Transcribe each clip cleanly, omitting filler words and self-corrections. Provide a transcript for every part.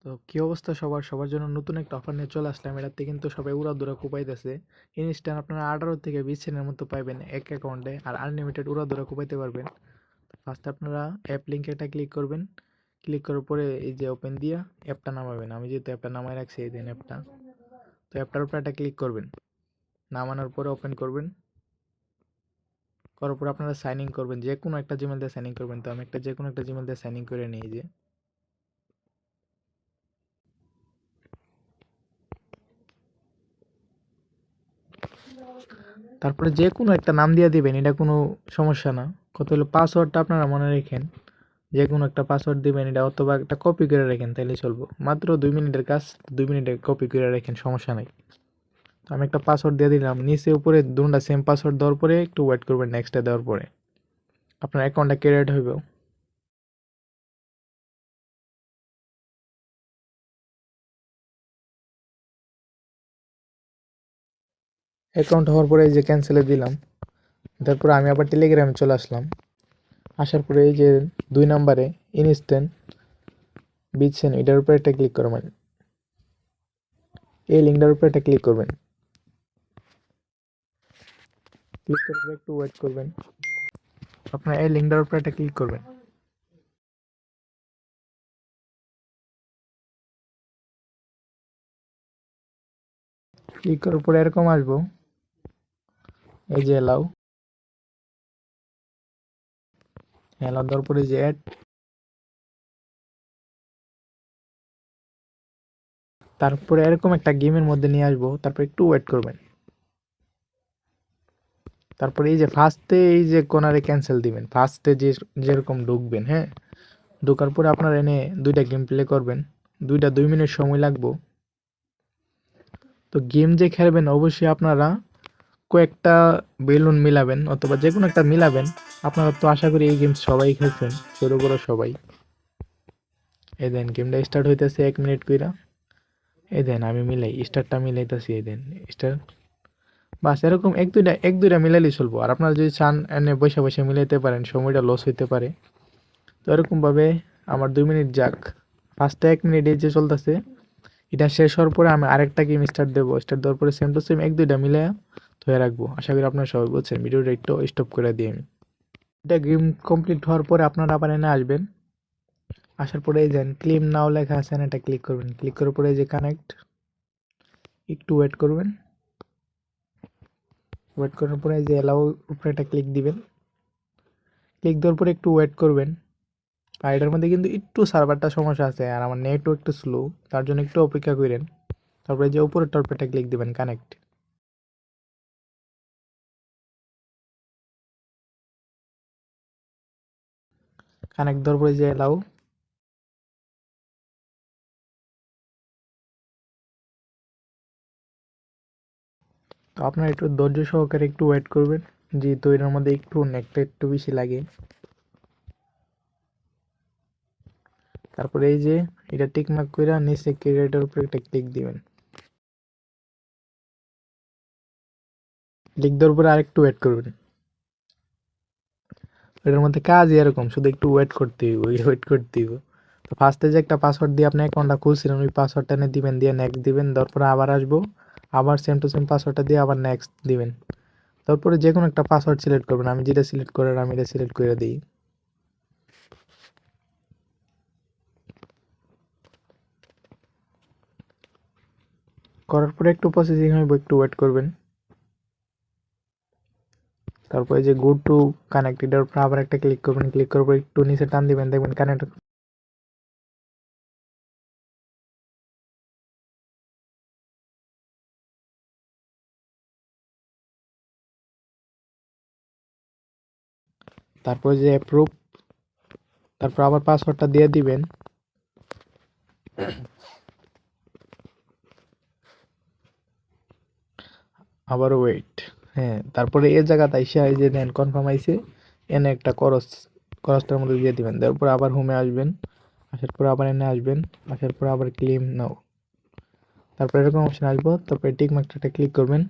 তো কি অবস্থা সবার জন্য নতুন একটা অফার নিয়ে চলে আসলাম। এটাতে কিন্তু সবাই উড়াদুরা কোপাইতেছে। ইনস্ট্যান্ট আপনারা 18 থেকে 20 সেন্টের মতো পাইবেন এক অ্যাকাউন্টে, আর আনলিমিটেড উড়াদুরা কোপাইতে পারবেন। ফার্স্ট আপনারা অ্যাপ লিঙ্কে একটা ক্লিক করবেন। ক্লিক করার পরে এই যে ওপেন দিয়া অ্যাপটা নামাবেন। আমি যেহেতু অ্যাপটা নামায় রাখছি, এই দেন অ্যাপটা। তো অ্যাপটার উপরে একটা ক্লিক করবেন, নামানোর পরে ওপেন করবেন। করার পর আপনারা সাইন ইন করবেন, যে কোনো একটা জিমেল দিয়ে সাইন ইন করবেন। তো আমি যে কোনো একটা জিমেল দিয়ে সাইন ইন করে নিই। যে তারপরে যে কোনো একটা নাম দিয়ে দিবেন, এটা কোনো সমস্যা না। কত হলো পাসওয়ার্ডটা আপনারা মনে রাখেন, যে কোনো একটা পাসওয়ার্ড দিবেন, এটা অথবা একটা কপি করে রাখেন, তাহলে চলবো। মাত্র 2 মিনিটের কাজ, 2 মিনিটে কপি করে রাখেন, সমস্যা নাই। তো আমি একটা পাসওয়ার্ড দিয়ে দিলাম, নিচে উপরে দুটা সেম পাসওয়ার্ড দেওয়ার পরে একটু ওয়েট করবেন। নেক্সটে দেওয়ার পরে আপনার অ্যাকাউন্টটা ক্রিয়েট হইব। অ্যাকাউন্ট হওয়ার পরে এই যে ক্যান্সেলে দিলাম। তারপরে আমি আবার টেলিগ্রামে চলে আসলাম। আসার পরে এই যে 2 নম্বরে ইনস্ট্যান্ট বিটসেন, এটার উপরে একটা ক্লিক করবেন। এই লিঙ্কটার উপরে একটা ক্লিক করবেন। ক্লিক করার পরে একটু ওয়েট করবেন। আপনার এই লিঙ্কটার উপরে একটা ক্লিক করবেন। ক্লিক করার পরে এরকম আসবো, এই যে এলাও। এলাও দেওয়ার পরে যে অ্যাড, তারপরে এরকম একটা গেমের মধ্যে নিয়ে আসবো। তারপর একটু ওয়েট করবেন। তারপরে এই যে ফার্স্টে এই যে কোনারে ক্যান্সেল দিবেন। ফার্স্টে যেরকম ঢুকবেন, হ্যাঁ, ঢোকার পরে আপনার এনে দুইটা গেম প্লে করবেন। 2 মিনিট সময় লাগবো। তো গেম যে খেলবেন অবশ্যই আপনারা কয়েকটা বেলুন মিলাবেন, অথবা যে কোনো একটা মিলাবেন। আপনারা তো আশা করি এই গেম সবাই খেলছেন, ছোট বড় সবাই। এই দেন গেমটা স্টার্ট হইতেছে 1 মিনিট কইরা। এই দেন আমি মিলাই স্টারটা মিলাইতেছি। এই দেন স্টার। বাস এরকম এক দুইটা মিলাইলেই চলবো। আর আপনারা যদি চান এনে বসে বসে মিলাইতে পারেন, সময়টা লস হইতে পারে। তো এরকমভাবে আমার 2 মিনিট যাক। ফার্স্টে 1 মিনিট এই যে চলতেছে, এটা শেষ হওয়ার পরে আমি আরেকটা গেম স্টার্ট দেবো। স্টার্ট দেওয়ার পরে সেম টু সেম এক দুইটা মিলে ধরে রাখবো। আশা করি আপনারা সবাই বলছেন। ভিডিওটা একটু স্টপ করে দিই আমি। এটা গেম কমপ্লিট হওয়ার পরে আপনারা আবার এনে আসবেন। আসার পরে এই যান ক্লেম নাও লেখা আছে, এটা ক্লিক করবেন। ক্লিক করার পরে এই যে কানেক্ট, একটু ওয়েট করবেন। ওয়েট করার পরে এই যে অ্যালাউ উপরে একটা ক্লিক দিবেন। ক্লিক দেওয়ার পরে একটু ওয়েট করবেন। আর এটার মধ্যে কিন্তু একটু সার্ভারটা সমস্যা আছে, আর আমার নেটও একটু স্লো, তার জন্য একটু অপেক্ষা করেন। তারপরে যে উপরের টপটা ক্লিক দিবেন, কানেক্ট। কানেক্ট দেওয়ার পরে যে অ্যালাউ। তো আপনার একটু ধৈর্য সহকারে একটু ওয়েট করবেন, যেহেতু এটার মধ্যে একটু নেটটা একটু বেশি লাগে। তারপরে এই যে এটা টিক মার্ক করে নিচে ক্রিয়েটের উপরে একটা ক্লিক দিবেন। ক্লিক দেওয়ার পরে আরেকটু ওয়েট করবেন। এটার মধ্যে কাজই এরকম, শুধু একটু ওয়েট করতে হইব, ওয়েট করতে হইব। তো ফার্স্টে যে একটা পাসওয়ার্ড দিয়ে আপনি অ্যাকাউন্টটা খুলছিলেন, ওই পাসওয়ার্ডটা এনে দিবেন, দিয়ে নেক্সট দিবেন। তারপরে আবার আসবো, আবার সেম টু সেম পাসওয়ার্ডটা দিয়ে আবার নেক্সট দিবেন। তারপরে যে কোনো একটা পাসওয়ার্ড সিলেক্ট করবেন। আমি যেটা সিলেক্ট করার আমি এটা সিলেক্ট করে দিই। করার পরে একটু প্রসেসিং হইব, একটু ওয়েট করবেন। তারপরে যে গো টু কানেক্ট, এটার উপর আবার একটা ক্লিক করবেন। ক্লিক করার পর একটু নিচে টান দিবেন, দেখবেন কানেক্ট। তারপরে যে অ্যাপ্রুভ, তারপর আবার পাসওয়ার্ডটা দিয়ে দিবেন। আবার ওয়েট। হ্যাঁ, তারপরে এই জায়গাতে আইসা এই যে দেন কনফার্ম আইছে, এনে একটা করসটার মধ্যে দিয়ে দিবেন। তারপর আবার হোমে আসবেন। আসার পর আবার এনে আসবেন। আসার পর আবার ক্লেম নাও। তারপর এরকম অপশন আসবো, তারপরে টিক মার্কটা ক্লিক করবেন।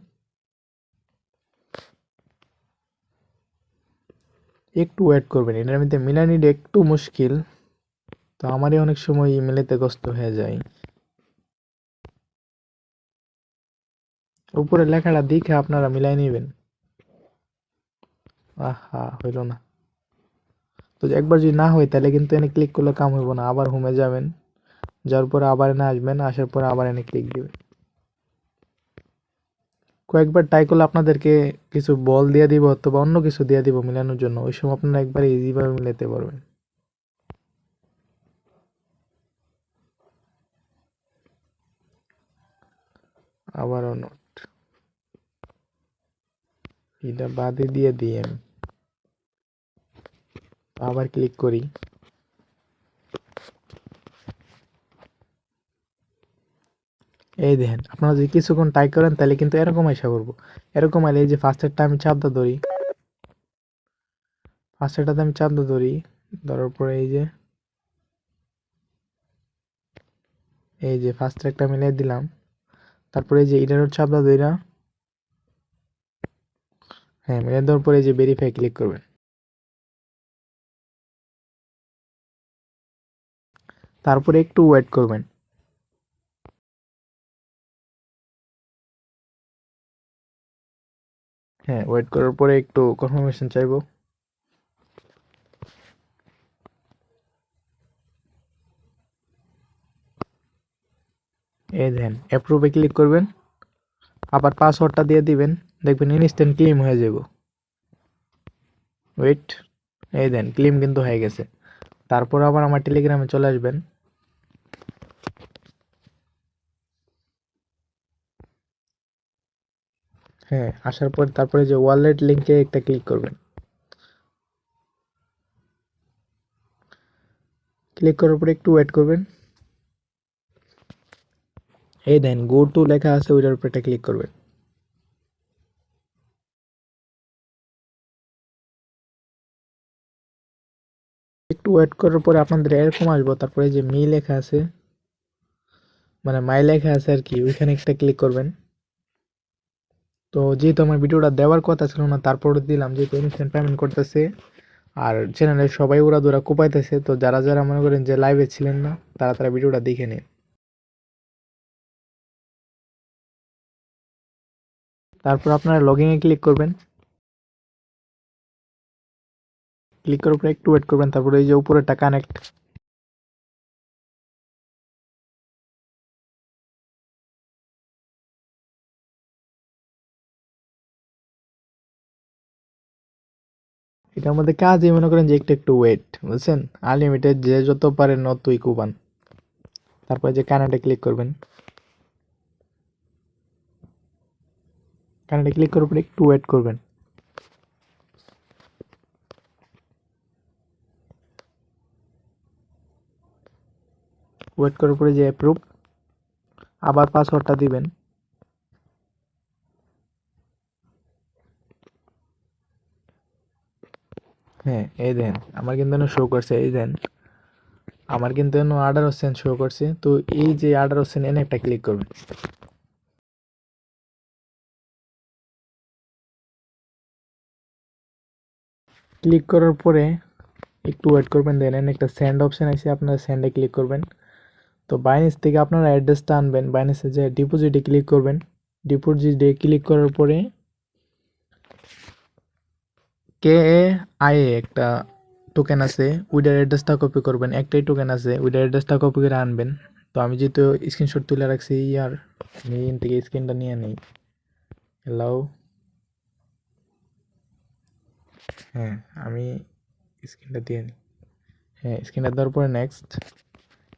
একটু ওয়েট করবেন, এটার মধ্যে মিলানিটা একটু মুশকিল। তো আমারই অনেক সময় মিলাতে কষ্ট হয়ে যায়। উপরে লেখাটা দেখে আপনারা মিলাই নেবেন। আহা, হইল না। তো একবার যদি না হয় তাহলে কিন্তু এনে ক্লিক করলে কাম হইব না, আবার হোমে যাবেন, যাওয়ার পরে আবার এনে আসবেন, আসার পরে আবার এনে ক্লিক দিবেন। কয়েকবার ট্রাই করলে আপনাদেরকে কিছু বল দিয়ে দিব অথবা অন্য কিছু দিয়ে দিব মিলানোর জন্য, ওই সময় আপনারা একবার ইজি ভাবে মিলাতে পারবেন। আবারও নোট, এটা বাদে দিয়ে দিই আমি, আবার ক্লিক করি। এই দেখেন, আপনারা যদি কিছুক্ষণ ট্রাই করেন তাহলে কিন্তু এরকম আশা করবো। এরকম আইলে এই যে ফার্স্টেরটা আমি চাপটা ধরি, ফার্স্টেরটাতে আমি চাপটা ধরি, ধরার পরে এই যে ফার্স্টের একটা মিলাই দিলাম, তারপরে এই যে এটারও চাপটা ধরি, হ্যাঁ মিলাই দেওয়ার পরে এই যে ভেরিফাই ক্লিক করবেন। তারপরে একটু ওয়েট করবেন। হ্যাঁ, ওয়েট করার পরে একটু কনফার্মেশন চাইবো। এই দেখেন অ্যাপ্রুভে ক্লিক করবেন, আবার পাসওয়ার্ডটা দিয়ে দিবেন, দেখবেন ইনস্ট্যান্ট ক্লেম হয়ে যাব। ওয়েট, এই দেন ক্লেম কিন্তু হয়ে গেছে। তারপর আবার আমার টেলিগ্রামে চলে আসবেন। হ্যাঁ, আসার পর তারপরে যে ওয়ালেট লিংকে একটা ক্লিক করবেন। ক্লিক করার পরে একটু ওয়েট করবেন। এই দেন গো টু লেখা আছে, ওইটার উপর একটা ক্লিক করবেন। একটু ওয়েট করার পরে আপনাদের এরকম আসবো, তারপরে যে মি লেখা আছে, মানে মাই লেখা আছে আর কি, ওইখানে একটা ক্লিক করবেন। তো যেহেতু আমার ভিডিওটা দেওয়ার কথা ছিল না, তারপরে দিলাম, যেহেতু ইনস্ট্যান্ট পেমেন্ট করতেছে আর চ্যানেলের সবাই উড়াদুরা কোপাইতেছে, তো যারা যারা মনে করেন যে লাইভে ছিলেন না, তারা তারা ভিডিওটা দেখে নিন। তারপর আপনারা লগইনে ক্লিক করবেন। ক্লিক করার পর একটু ওয়েট করবেন, তারপরে এই যে উপরেরটা কানেক্ট, এটার মধ্যে কাজই মনে করেন যে একটু একটু ওয়েট, বুঝছেন? আনলিমিটেড যে যত পারেন ততই কুবান। তারপরে যে কানেক্টে ক্লিক করবেন। কানেক্টে ক্লিক করার পর একটু ওয়েট করবেন। ওয়েট করার পরে যে অ্যাপ্রুভ, আবার পাসওয়ার্ডটা দিবেন। হ্যাঁ, এই দেন আমার কিন্তু শো করছে, এই দেন আমার কিন্তু 18 সেন্ট শো করছে। তো এই যে 18 সেন্ট এনে একটা ক্লিক করবেন। ক্লিক করার পরে একটু ওয়েট করবেন, দেন এনে একটা সেন্ড অপশন আছে, আপনারা সেন্ডে ক্লিক করবেন। তো বাইন্যান্স থেকে আপনারা অ্যাড্রেসটা আনবেন, বাইন্যান্সে যে ডিপোজিটে ক্লিক করবেন। ডিপোজিটে ক্লিক করার পরে কে এ আই এ একটা টোকেন আছে, ওইটার অ্যাড্রেসটা কপি করবেন। একটাই টোকেন আছে, ওইটার অ্যাড্রেসটা কপি করে আনবেন। তো আমি যেহেতু স্ক্রিনশট তুলে রাখছি, ইয়ার আমি এখান থেকে স্ক্রিনটা নিয়ে নিই। হ্যালো, হ্যাঁ আমি স্ক্রিনটা দিয়ে নিই। হ্যাঁ, স্ক্রিনটা দেওয়ার পরে নেক্সট,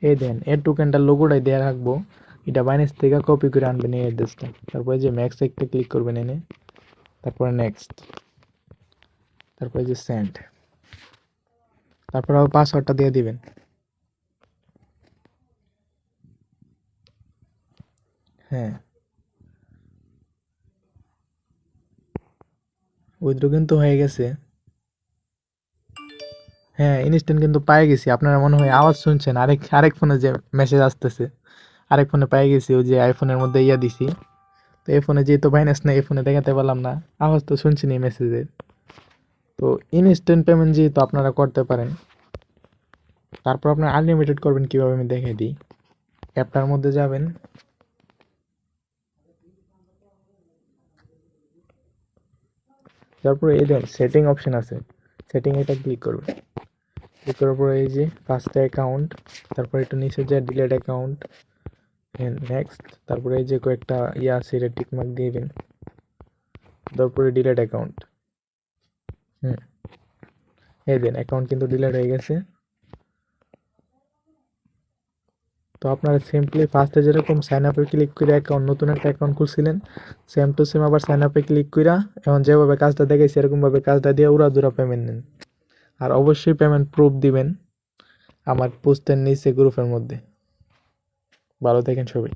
এই দেন এর টোকেনটার লোগোটাই দেওয়া রাখবো, এটা বাইন্যান্স থেকে কপি করে আনবেন এই অ্যাড্রেসটা। তারপরে যে ম্যাক্স একটা ক্লিক করবেন এনে, তারপরে নেক্সট, তারপরে যে সেন্ড, তারপর আবার পাসওয়ার্ডটা দিয়ে দিবেন। হ্যাঁ, উইথড্র কিন্তু হয়ে গেছে। হ্যাঁ, ইনস্ট্যান্ট কিন্তু পাই গেছি। আপনারা মনে হয় আওয়াজ শুনছেন, আরেক আরেক ফোনে যে মেসেজ আসতেছে, আরেক ফোনে পাই গেছি, ওই যে আইফোনের মধ্যে ইয়া দিছি। তো এই ফোনে যেহেতু বাইন্যান্স না, এই ফোনে দেখাতে পারলাম না, আওয়াজ তো শুনছেন এই মেসেজের। তো ইনস্ট্যান্ট পেমেন্ট যেহেতু আপনারা করতে পারেন, তারপর আপনার আনলিমিটেড করবেন কিভাবে আমি দেখাই দিই। অ্যাপটার মধ্যে যাবেন, তারপরে এই দেন সেটিং অপশন আছে, সেটিং এটা ক্লিক করবেন। ক্লিক করার পরে এই যে পাঁচটা অ্যাকাউন্ট, তারপরে একটু নিচে যে ডিলেট অ্যাকাউন্ট, নেক্সট, তারপরে এই যে কয়েকটা ইয়ে আছে এটা টিকমার্ক দিয়ে দিন, তারপরে ডিলেট অ্যাকাউন্ট। হুম, এই দেন অ্যাকাউন্ট কিন্তু ডিলেট হয়ে গেছে। তো আপনারা সিম্পলি ফার্স্টে যেরকম সাইন আপে ক্লিক করে অ্যাকাউন্ট নতুন একটা অ্যাকাউন্ট খুলছিলেন, সেম টু সেম আবার সাইন আপে ক্লিক কইরা এখন যেভাবে কাজটা দেখাইছি এরকমভাবে কাজটা দিয়ে উড়াধুরা পেমেন্ট নেন। আর অবশ্যই পেমেন্ট প্রুফ দিবেন আমার পোস্টের নিচে গ্রুপের মধ্যে। ভালো থাকেন সবাই।